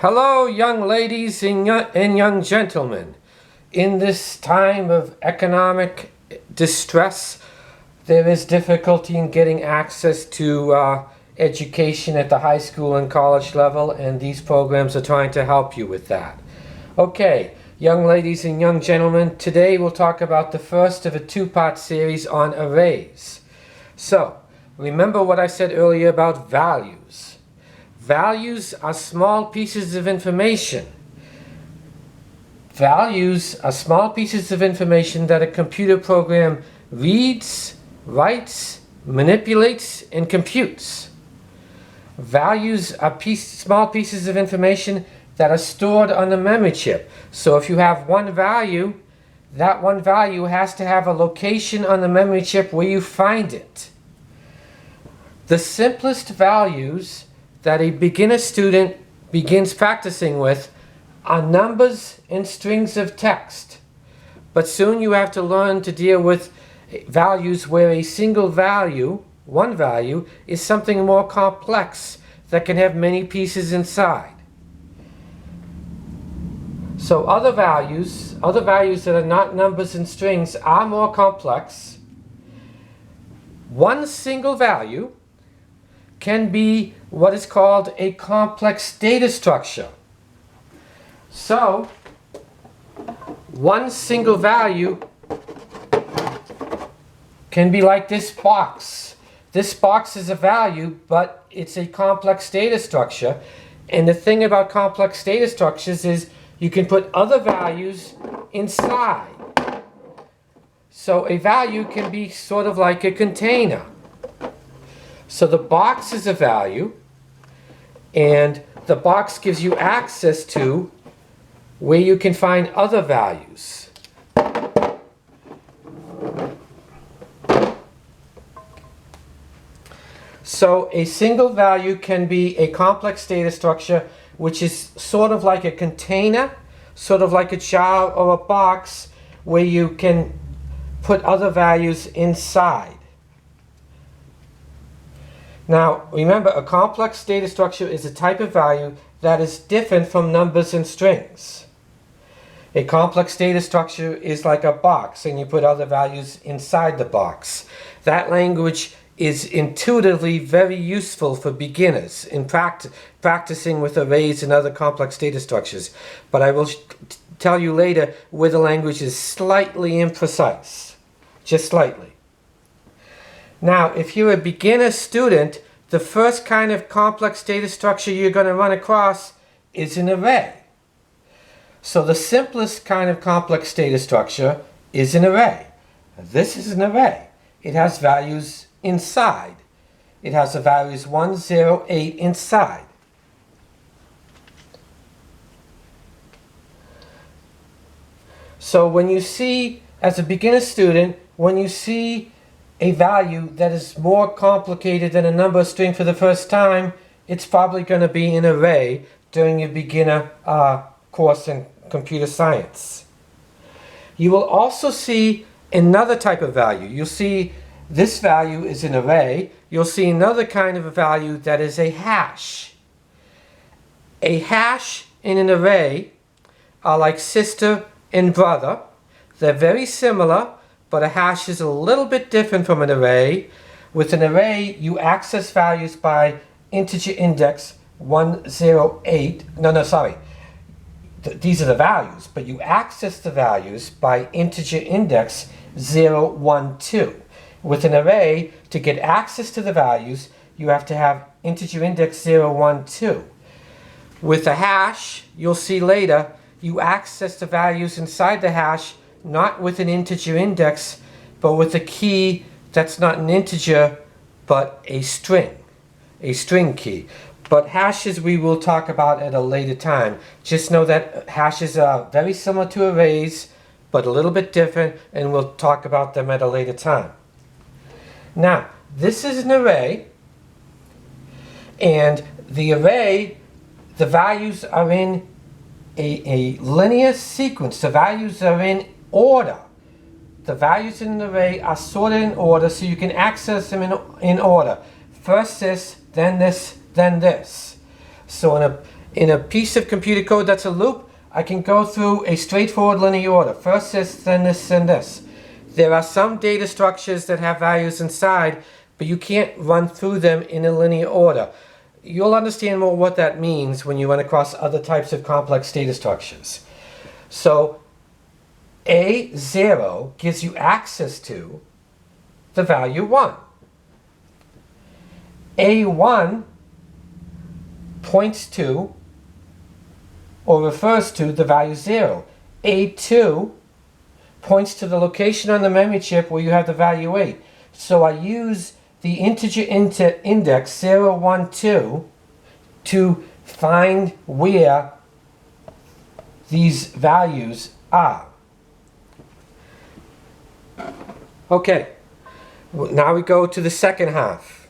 Hello, young ladies and young gentlemen. In this time of economic distress, there is difficulty in getting access to education at the high school and college level, and these programs are trying to help you with that. Okay, young ladies and young gentlemen, today we'll talk about the first of a two-part series on arrays. So, remember what I said earlier about values. Values are small pieces of information. Values are small pieces of information that a computer program reads, writes, manipulates, and computes. Values are small pieces of information that are stored on the memory chip. So if you have one value, that one value has to have a location on the memory chip where you find it. The simplest values that a beginner student begins practicing with are numbers and strings of text. But soon you have to learn to deal with values where a single value, one value, is something more complex that can have many pieces inside. So other values that are not numbers and strings are more complex. One single value can be what is called a complex data structure. So, one single value can be like this box. This box is a value, but it's a complex data structure. And the thing about complex data structures is you can put other values inside. So a value can be sort of like a container. So the box is a value, and the box gives you access to where you can find other values. So a single value can be a complex data structure, which is sort of like a container, sort of like a jar or a box where you can put other values inside. Now, remember, a complex data structure is a type of value that is different from numbers and strings. A complex data structure is like a box, and you put other values inside the box. That language is intuitively very useful for beginners in practicing with arrays and other complex data structures. But I will tell you later where the language is slightly imprecise, just slightly. Now, if you're a beginner student, the first kind of complex data structure you're going to run across is an array. So the simplest kind of complex data structure is an array. This is an array. It has values inside. It has the values 1, 0, 8 inside. So when you see, as a beginner student, when you see a value that is more complicated than a number string for the first time, it's probably going to be an array during your beginner course in computer science. You will also see another type of value. You'll see this value is an array. You'll see another kind of a value that is a hash. A hash and an array are like sister and brother. They're very similar, but a hash is a little bit different from an array. With an array, you access values by integer index 108. These are the values, but you access the values by integer index 012. With an array, to get access to the values, you have to have integer index 012. With a hash, you'll see later, you access the values inside the hash not with an integer index, but with a key that's not an integer, but a string key. But hashes we will talk about at a later time. Just know that hashes are very similar to arrays, but a little bit different, and we'll talk about them at a later time. Now, this is an array, and the array, the values are in a linear sequence. The values are in order. The values in an array are sorted in order, so you can access them in order. First this, then this, then this. So In a piece of computer code that's a loop, I can go through a straightforward linear order. First this, then this, then this. There are some data structures that have values inside, but you can't run through them in a linear order. You'll understand more what that means when you run across other types of complex data structures. So A0 gives you access to the value 1. A1 points to or refers to the value 0. A2 points to the location on the memory chip where you have the value 8. So I use the integer index 0, 1, 2 to find where these values are. Okay, now we go to the second half.